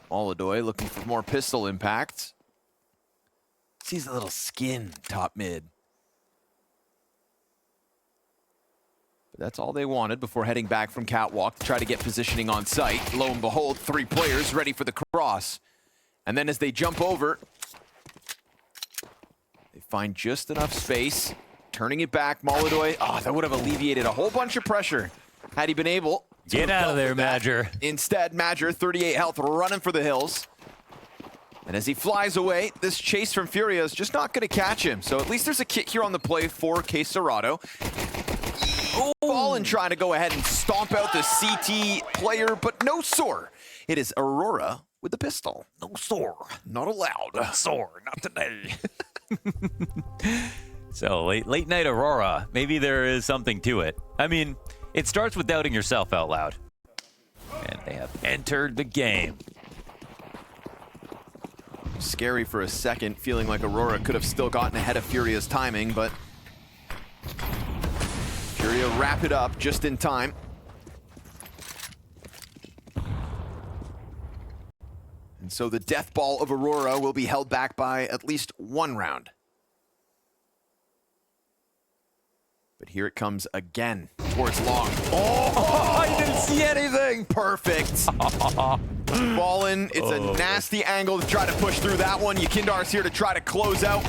Molodoy looking for more pistol impact. Sees a little skin top mid. But that's all they wanted before heading back from catwalk to try to get positioning on site. Lo and behold, 3 players ready for the cross. And then as they jump over, they find just enough space. Turning it back, Molodoy. Oh, that would have alleviated a whole bunch of pressure had he been able. Get out of there, Madger. Instead, Madger, 38 health, running for the hills. And as he flies away, this chase from Furia is just not going to catch him. So at least there's a kit here on the play for Quesarado. Fallen trying to go ahead and stomp out the CT player, but no sore. It is Aurora with the pistol. No sore. Not allowed. No sore. Not today. So late night Aurora, maybe there is something to it. I mean, it starts with doubting yourself out loud. And they have entered the game. Scary for a second, feeling like Aurora could have still gotten ahead of Furia's timing, but Furia wrap it up just in time. And so the death ball of Aurora will be held back by at least 1 round. But here it comes again towards long. Oh, I didn't see anything. Perfect. Fallen, it's a nasty angle to try to push through that one. Yakindar's here to try to close out.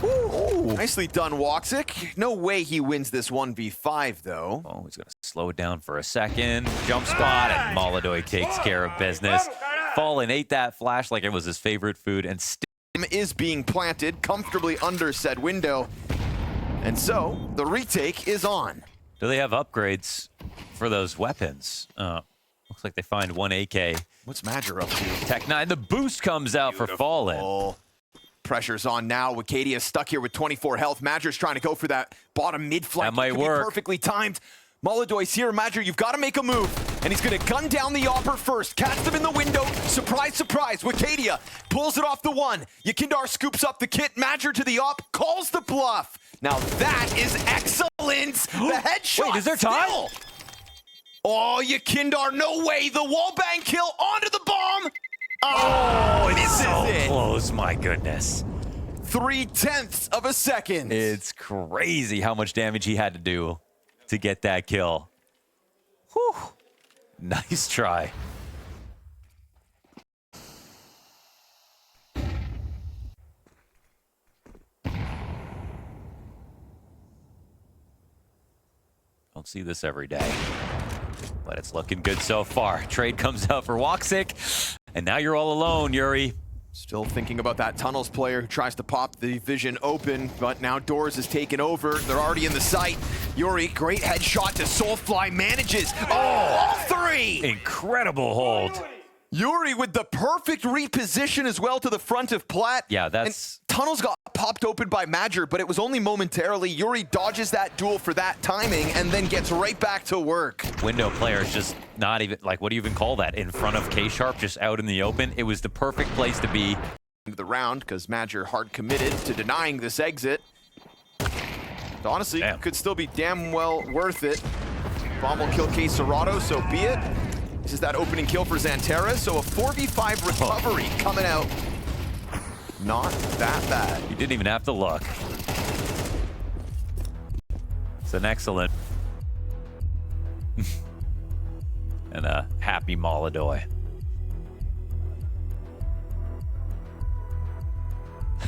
Ooh, nicely done, Woxic. No way he wins this 1v5, though. Oh, he's going to slow it down for a second. Jump spot, and Molodoy takes care of business. Fallen ate that flash like it was his favorite food, and is being planted comfortably under said window. And so, the retake is on. Do they have upgrades for those weapons? Looks like they find 1 AK. What's Madger up to? Tech 9, the boost comes out for Fallen. Pressure's on now. Wicadia stuck here with 24 health. Madger's trying to go for that bottom mid flank. That might work. Perfectly timed. Molodoy's here. Madger, you've got to make a move. And he's going to gun down the Opper first. Catch them in the window. Surprise, surprise. Wicadia pulls it off the 1. Yakindar scoops up the kit. Madger to the op. Calls the bluff. Now that is excellent. The headshot. Wait, is there time? Still. Oh, Yakindar, no way. The wallbang kill onto the bomb. Oh, it's so close, my goodness. 0.3 of a second. It's crazy how much damage he had to do to get that kill. Whew. Nice try. Don't see this every day, but it's looking good so far. Trade comes out for Woxic, and now you're all alone, Yuri. Still thinking about that tunnels player who tries to pop the vision open, but now Doors is taken over. They're already in the site. Yuri, great headshot to Soulfly, manages. Oh, all 3! Incredible hold. Yuri with the perfect reposition as well to the front of Plat. Yeah, that's... And tunnels got popped open by Madger, but it was only momentarily. Yuri dodges that duel for that timing and then gets right back to work. Window players just not even, like, what do you even call that? In front of K-Sharp, just out in the open. It was the perfect place to be. The round, because Madger hard committed to denying this exit. But honestly, could still be damn well worth it. Bomb will kill Quesarado, so be it. This is that opening kill for Xantera, so a 4v5 recovery coming out. Not that bad. You didn't even have to look. It's an excellent and a happy Molodoy.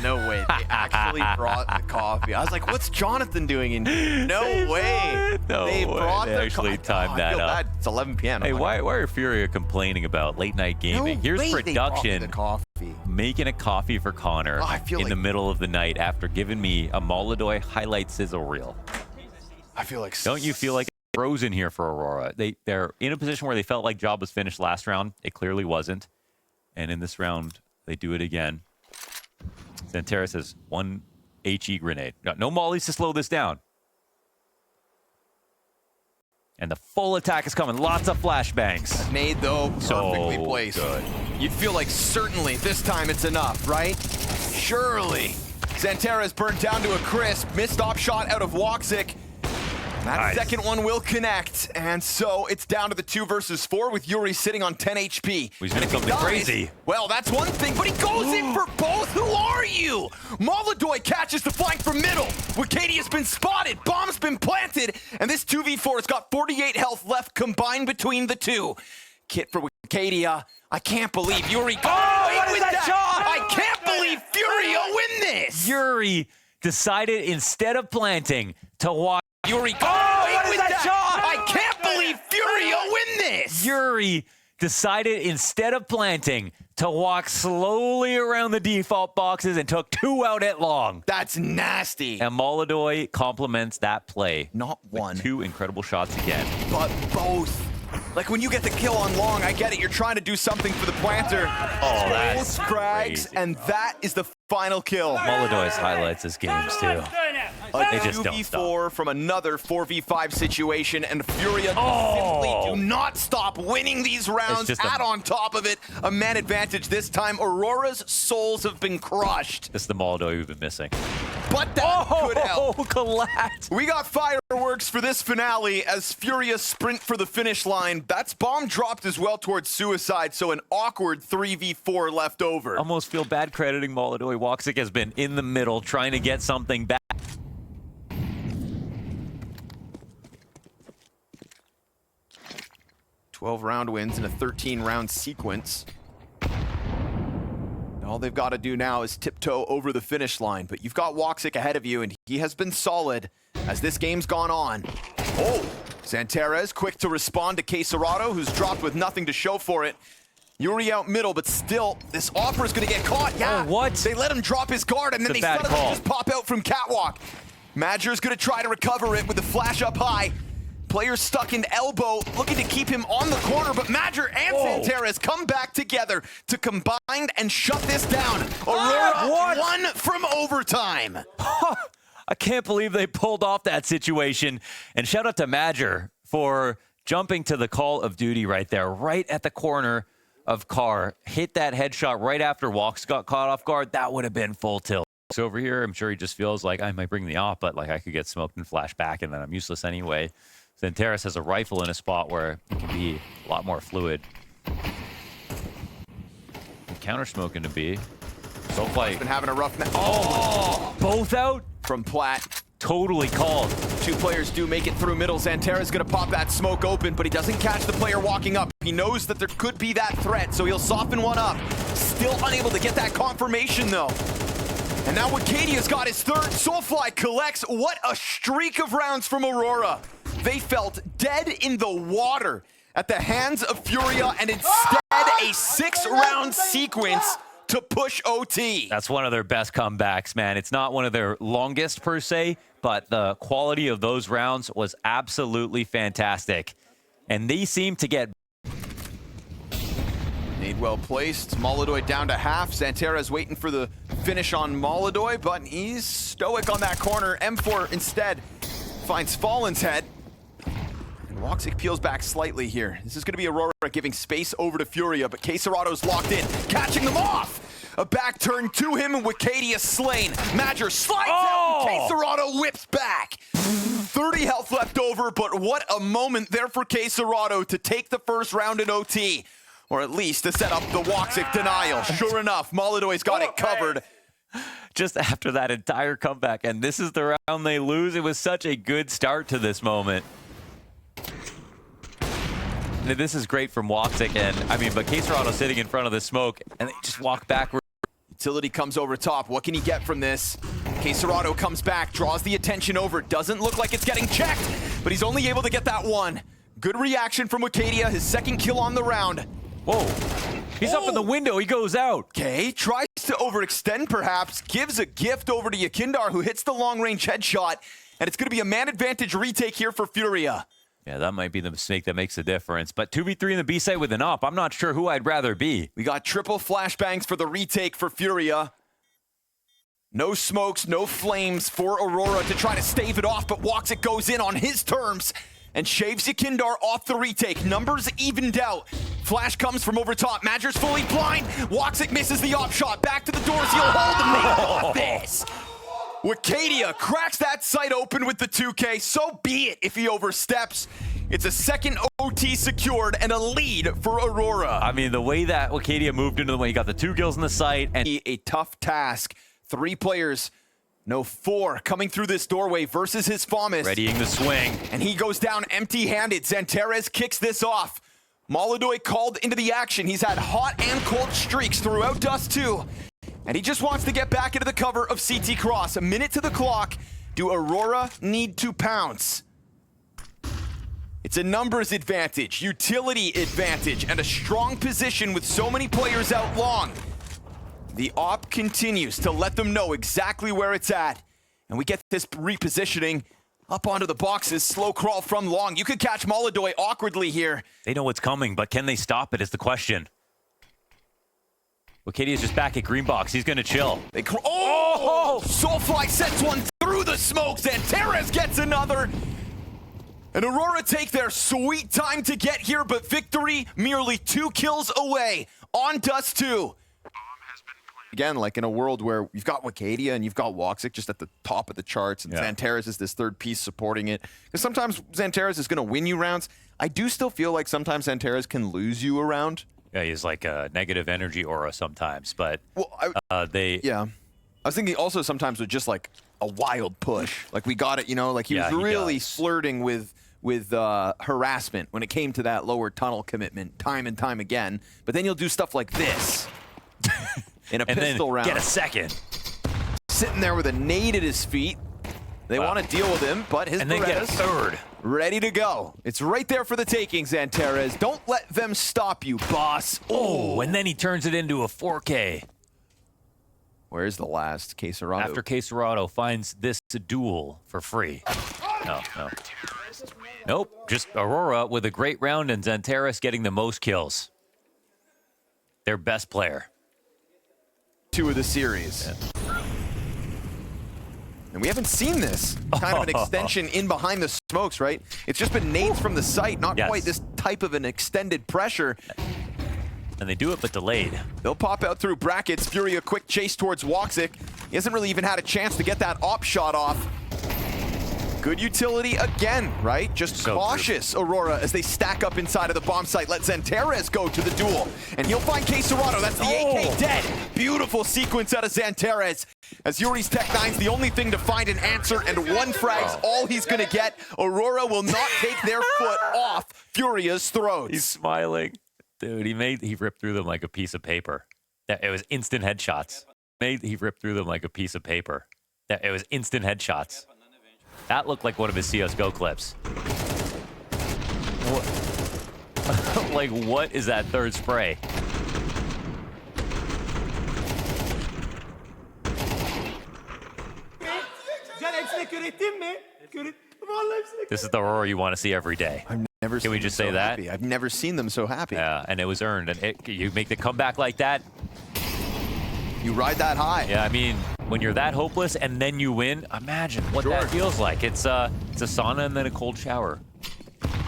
No way, they actually brought the coffee. I was like, what's Jonathan doing in here? No way. They brought they actually timed that up. It's 11 p.m. Hey, why are Furia complaining about late night gaming? No Here's way production they brought me the coffee. Making a coffee for Connor in the middle of the night after giving me a Molodoy highlight sizzle reel. I feel like... Don't you feel like it's frozen here for Aurora? They're in a position where they felt like job was finished last round. It clearly wasn't. And in this round, they do it again. Xantera says 1 HE grenade. Got no mollies to slow this down. And the full attack is coming. Lots of flashbangs. Nade, though, perfectly so placed. Good. You'd feel like certainly this time it's enough, right? Surely. Xantera's burnt down to a crisp. Missed op shot out of Woxic. That second one will connect, and so it's down to the 2 versus 4 with Yuri sitting on 10 HP. He's doing something crazy. Well, that's one thing, but he goes in for both. Who are you? Molodoy catches the flank from middle. Wikadia's been spotted, bomb's been planted, and this 2v4's got 48 health left combined between the two. Kit for Wikadia. I can't believe Yuri got away with that shot. I can't believe Furia win this. Yuri decided instead of planting to watch. Yuri got away with that shot. I can't believe Furia win this. Yuri decided instead of planting to walk slowly around the default boxes and took 2 out at long. That's nasty. And Molodoy complements that play. Not one. With 2 incredible shots again. But both. Like when you get the kill on long, I get it. You're trying to do something for the planter. Oh, that's Scrags, crazy. and that is the final kill. Molodoy's highlights his games too. They just don't 2v4 from another 4v5 situation, and Furia simply do not stop winning these rounds. Add on top of it a man advantage this time. Aurora's souls have been crushed. This is the Molodoy we've been missing. But that could help. Collapse. We got fireworks for this finale as Furia sprint for the finish line. That's bomb dropped as well towards suicide, so an awkward 3v4 left over. Almost feel bad crediting Molodoy. Woxic has been in the middle trying to get something back. 12 round wins in a 13-round sequence. All they've got to do now is tiptoe over the finish line, but you've got Woxic ahead of you, and he has been solid as this game's gone on. Oh, Santera is quick to respond to Quesarado, who's dropped with nothing to show for it. Yuri out middle, but still, this offer is going to get caught. Yeah, what? They let him drop his guard, and then they suddenly just pop out from catwalk. Madger's going to try to recover it with the flash up high. Players stuck in elbow, looking to keep him on the corner, but Madger and Santera come back together to combine and shut this down. Aurora won from overtime. I can't believe they pulled off that situation. And shout out to Madger for jumping to the call of duty right there, right at the corner of Carr. Hit that headshot right after Walks got caught off guard. That would have been full tilt. So over here, I'm sure he just feels like I might bring the op, but like I could get smoked and flash back, and then I'm useless anyway. Zanteris has a rifle in a spot where it can be a lot more fluid. Counter smoking to be. So been having a rough night. Both out from Platt. Totally called. 2 players do make it through middle. Zantera's gonna pop that smoke open, but he doesn't catch the player walking up. He knows that there could be that threat, so he'll soften one up. Still unable to get that confirmation though. And now Wikadia's got his 3rd. Soulfly collects. What a streak of rounds from Aurora. They felt dead in the water at the hands of Furia, and instead a 6-round sequence to push OT. That's one of their best comebacks, man. It's not one of their longest per se, but the quality of those rounds was absolutely fantastic. And they seem to get... Nade well placed. Molodoy down to half. Santera's waiting for the finish on Molodoy, but he's stoic on that corner. M4 instead finds Fallen's head. And Woxic peels back slightly here. This is going to be Aurora giving space over to Furia, but Quesarado's locked in, catching them off. A back turn to him, and Wikadia slain. Madger slides out, and Quesarado whips back. 30 health left over, but what a moment there for Quesarado to take the first round in OT. Or at least to set up the Woxic denial. Sure enough, Molodoy's got it covered. Just after that entire comeback, and this is the round they lose. It was such a good start to this moment. And this is great from Woxic, and I mean, but Quesarado sitting in front of the smoke, and they just walk backward. Utility comes over top. What can he get from this? Quesarado comes back, draws the attention over. Doesn't look like it's getting checked, but he's only able to get that one. Good reaction from Wikadia, his 2nd kill on the round. Whoa, he's up in the window, he goes out. Okay, tries to overextend perhaps, gives a gift over to Yakindar, who hits the long-range headshot, and it's gonna be a man advantage retake here for Furia. Yeah, that might be the mistake that makes the difference, but 2v3 in the B side with an op, I'm not sure who I'd rather be. We got triple flashbangs for the retake for Furia. No smokes, no flames for Aurora to try to stave it off, but Woxic goes in on his terms and shaves Yakindar off the retake. Numbers evened out. Flash comes from over top. Madger's fully blind. Woxic misses the op shot. Back to the doors. He'll hold the nade off this. Wicadia cracks that site open with the 2K. So be it if he oversteps. It's a second OT secured and a lead for Aurora. I mean, the way that Wicadia moved into the way, he got the 2 kills in the site. And A tough task. 3 players, no 4, coming through this doorway versus his Famas. readying the swing. And he goes down empty-handed. Zantares kicks this off. Molodoy called into the action. He's had hot and cold streaks throughout Dust 2. And he just wants to get back into the cover of CT Cross. A minute to the clock. Do Aurora need to pounce? It's a numbers advantage, utility advantage, and a strong position with so many players out long. The op continues to let them know exactly where it's at. And we get this repositioning up onto the boxes, slow crawl from long. You could catch Molodoy awkwardly here. They know what's coming, but can they stop it is the question. Wicadia's just back at green box. He's going to chill. Soulfly sets one through the smokes, and Terez gets another. And Aurora take their sweet time to get here, but victory merely 2 kills away on Dust 2. Again, like in a world where you've got Wicadia and you've got Woxic just at the top of the charts, and Zantares is this third piece supporting it. Because sometimes Zantares is going to win you rounds. I do still feel like sometimes Zantares can lose you a round. Yeah, he's like a negative energy aura sometimes, but Yeah. I was thinking also sometimes with just like a wild push. Like we got it, you know, like he was really flirting with harassment when it came to that lower tunnel commitment time and time again. But then you'll do stuff like this in a pistol round. Get a second. Sitting there with a nade at his feet. They want to deal with him, but his and then get a third. Ready to go. It's right there for the taking, Zantares. Don't let them stop you, boss. Oh, and then he turns it into a 4K. Where's the last? Quesarado. After Quesarado finds this duel for free. No. Nope, just Aurora with a great round and Zantares getting the most kills. Their best player. 2 of the series. Yeah. And we haven't seen this kind of an extension in behind the smokes, right? It's just been nades from the site, not quite this type of an extended pressure. And they do it, but delayed. They'll pop out through brackets. Furia, quick chase towards Woxic. He hasn't really even had a chance to get that op shot off. Good utility again, right? Just cautious, Aurora, as they stack up inside of the bomb site. Let Zantares go to the duel. And he'll find Quesarado. That's the AK dead. Beautiful sequence out of Zantares. As Yuri's Tech 9's the only thing to find an answer, and 1 frag's all he's going to get. Aurora will not take their foot off Furia's throats. He's smiling. Dude, he ripped through them like a piece of paper. It was instant headshots. He ripped through them like a piece of paper. It was instant headshots. That looked like one of his CSGO clips. What? Like, what is that third spray? This is the Aurora you want to see every day. Can we just say that? I've never seen them so happy. Yeah, and it was earned. And you make the comeback like that. You ride that high. Yeah, I mean, when you're that hopeless and then you win, imagine what that feels like. It's a sauna and then a cold shower.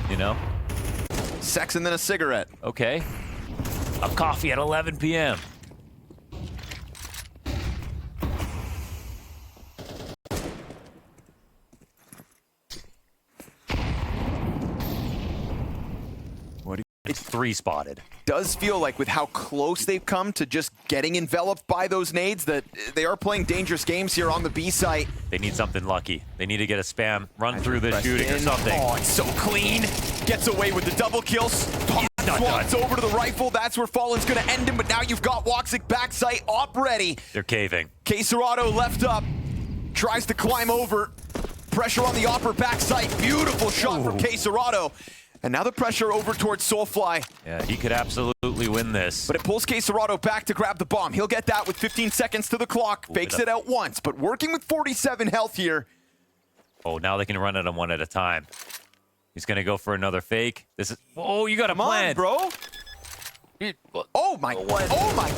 You know? Sex and then a cigarette. Okay. A coffee at 11 p.m. It's 3 spotted. Does feel like with how close they've come to just getting enveloped by those nades that they are playing dangerous games here on the B site. They need something lucky. They need to get a spam, run through the shooting or something. Oh, it's so clean. Gets away with the double kills. Swats over to the rifle. That's where Fallen's going to end him, but now you've got Woxic back site op ready. They're caving. Quesarado left up. Tries to climb over. Pressure on the upper back site. Beautiful shot from Quesarado. And now the pressure over towards Soulfly. Yeah, he could absolutely win this. But it pulls Quesarado back to grab the bomb. He'll get that with 15 seconds to the clock. Fakes it out once, but working with 47 health here. Oh, now they can run at him one at a time. He's going to go for another fake. This is... Oh, you got a plan, bro. Oh my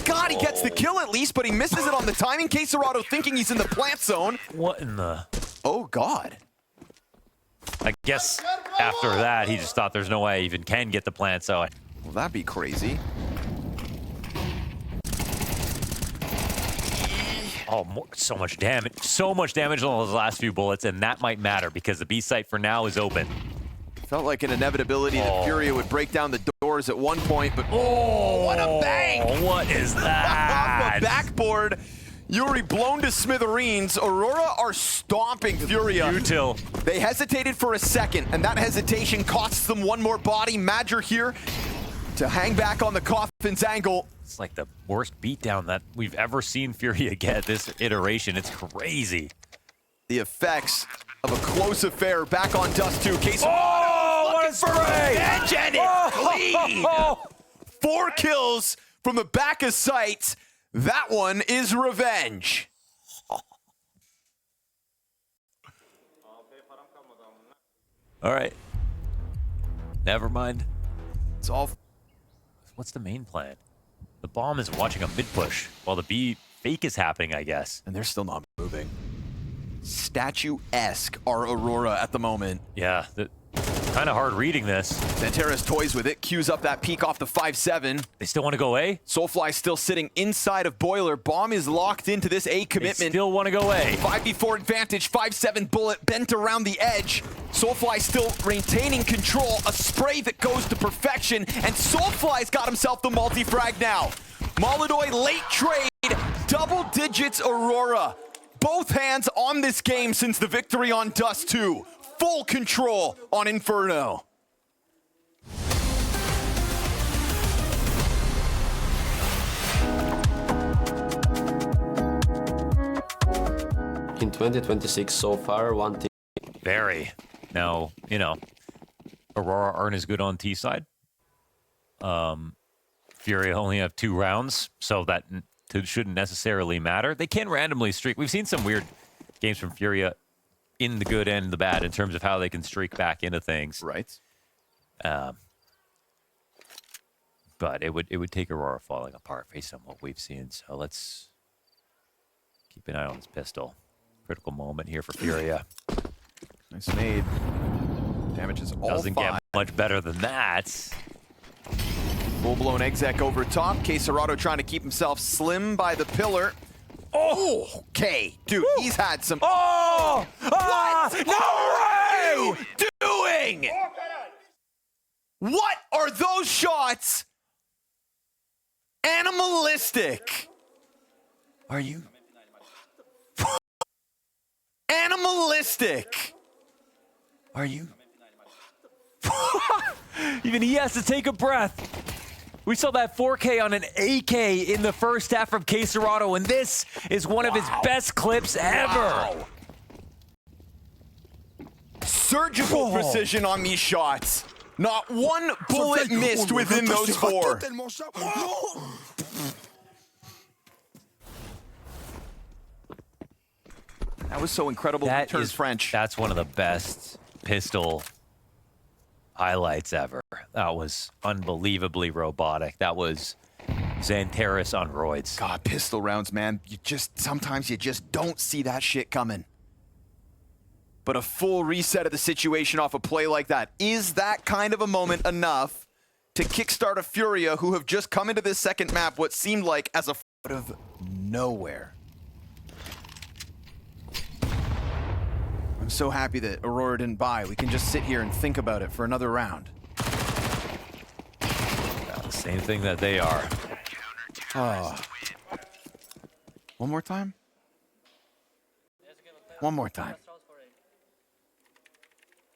God, he gets the kill at least, but he misses it on the timing. Quesarado thinking he's in the plant zone. What in the... Oh, God. I guess after that, he just thought there's no way I even can get the plant, so... Well, that'd be crazy. Oh, so much damage. So much damage on those last few bullets, and that might matter because the B site for now is open. Felt like an inevitability that Furia would break down the doors at one point, but oh, what a bang! What is that? Off the backboard, Yuri blown to smithereens. Aurora are stomping Furia. Util. They hesitated for a second, and that hesitation costs them one more body. Madger here to hang back on the coffin's angle. It's like the worst beatdown that we've ever seen Furia get this iteration. It's crazy. The effects of a close affair back on Dust 2. Case what a spray! And clean! 4 kills from the back of sight. That one is revenge. All right. Never mind. It's all. What's the main plan? The bomb is watching a mid push while the B fake is happening, I guess. And they're still not moving. Statue-esque are Aurora at the moment. Yeah, kind of hard reading this. Xanteras toys with it, cues up that peek off the 5-7. They still want to go A? Soulfly still sitting inside of Boiler. Bomb is locked into this A commitment. They still want to go A. 5v4 advantage, 5-7 bullet bent around the edge. Soulfly still retaining control. A spray that goes to perfection, and Soulfly's got himself the multi-frag now. Molidoy late trade, double digits Aurora. Both hands on this game since the victory on Dust 2. Full control on Inferno. In 2026 so far, one team. Very. Now, you know, Aurora aren't as good on T side. Furia only have 2 rounds, so that shouldn't necessarily matter. They can randomly streak. We've seen some weird games from Furia in the good and the bad in terms of how they can streak back into things. Right. But it would take Aurora falling apart based on what we've seen. So let's keep an eye on this pistol. Critical moment here for Furia. Nice made. Damage is all Doesn't 5. get much better than that. Full-blown exec over top. Quesarado trying to keep himself slim by the pillar. Oh, okay. Dude, he's had some... Oh! What are you doing? What are those shots? Animalistic. Are you? Animalistic. Are you? Even he has to take a breath. We saw that 4K on an AK in the first half from Quesarado, and this is one of his best clips ever. Wow. Surgical precision on these shots. Not one bullet missed within those 4. That was so incredible. That Turns is French. That's one of the best pistol highlights ever. That was unbelievably robotic. That was Xanteras on roids. God, pistol rounds, man. Sometimes you just don't see that shit coming. But a full reset of the situation off a play like that, is that kind of a moment enough to kickstart a Furia who have just come into this second map what seemed like as a out of nowhere? I'm so happy that Aurora didn't buy. We can just sit here and think about it for another round. The same thing that they are. Oh. One more time? One more time.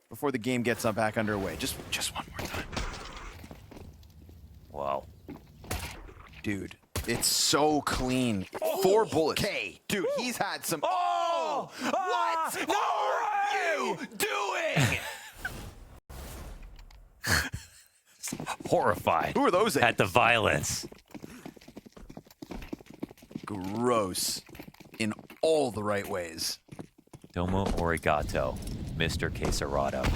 Before the game gets back underway. Just one more time. Wow. Dude, it's so clean. 4 bullets. Okay, dude, he's had some... Oh! What are you doing? Horrified. Who are those at the violence? Gross. In all the right ways. Domo Origato, Mr. Quesarado.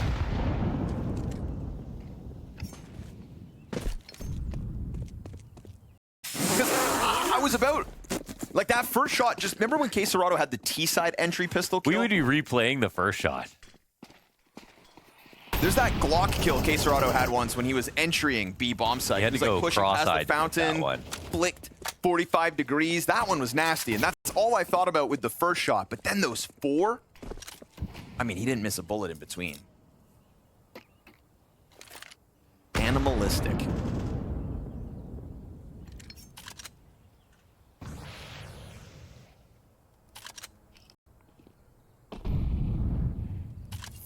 I was about... Like that first shot, just remember when Quesarado had the T-side entry pistol kill? We would be replaying the first shot. There's that Glock kill Quesarado had once when he was entering B bomb site. He had was to like go pushing past the cross-eyed with that fountain, one. flicked 45 degrees. That one was nasty, and that's That's all I thought about with the first shot, but then those 4? I mean, he didn't miss a bullet in between. Animalistic.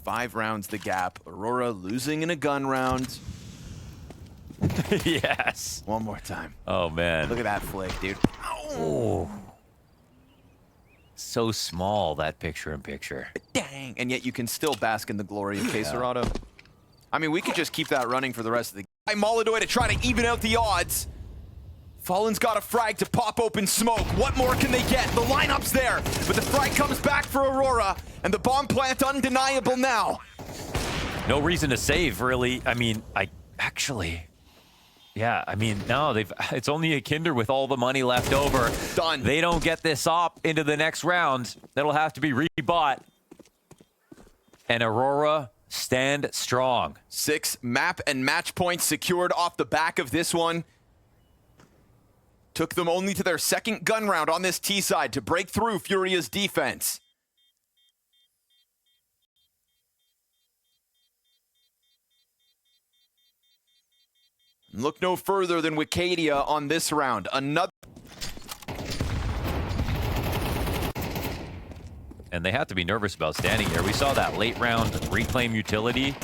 Five rounds the gap. Aurora losing in a gun round. Yes. One more time. Oh, man. Look at that flick, dude. Oh. So small, that picture-in-picture. Dang. And yet you can still bask in the glory of Quesarado. I mean, we could just keep that running for the rest of the game. Molodoi to try to even out the odds. Fallen's got a frag to pop open smoke. What more can they get? The lineup's there, but the frag comes back for Aurora, and the bomb plant undeniable now. No reason to save, really. I mean, yeah, I mean, no, it's only a Kinder with all the money left over. Done. They don't get this op into the next round. That'll have to be rebought. And Aurora stand strong. 6 map and match points secured off the back of this one. Took them only to their second gun round on this T side to break through Furia's defense. Look no further than Wicadia on this round. Another. And they have to be nervous about standing here. We saw that late round reclaim utility.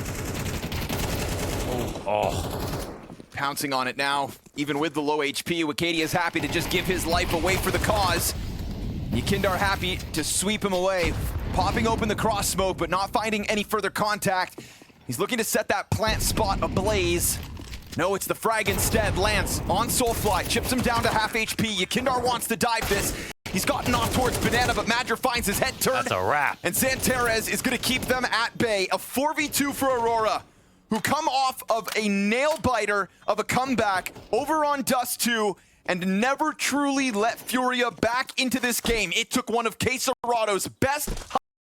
Oh. Pouncing on it now. Even with the low HP, Wicadia is happy to just give his life away for the cause. Yekindar happy to sweep him away. Popping open the cross smoke, but not finding any further contact. He's looking to set that plant spot ablaze. No, it's the frag instead. Lance on Soulfly, chips him down to half HP. Yekindar wants to dive this. He's gotten off towards Banana, but Madra finds his head turned. That's a wrap. And Zantares is going to keep them at bay. A 4v2 for Aurora, who come off of a nail-biter of a comeback over on Dust 2 and never truly let Furia back into this game. It took one of Quesarado's best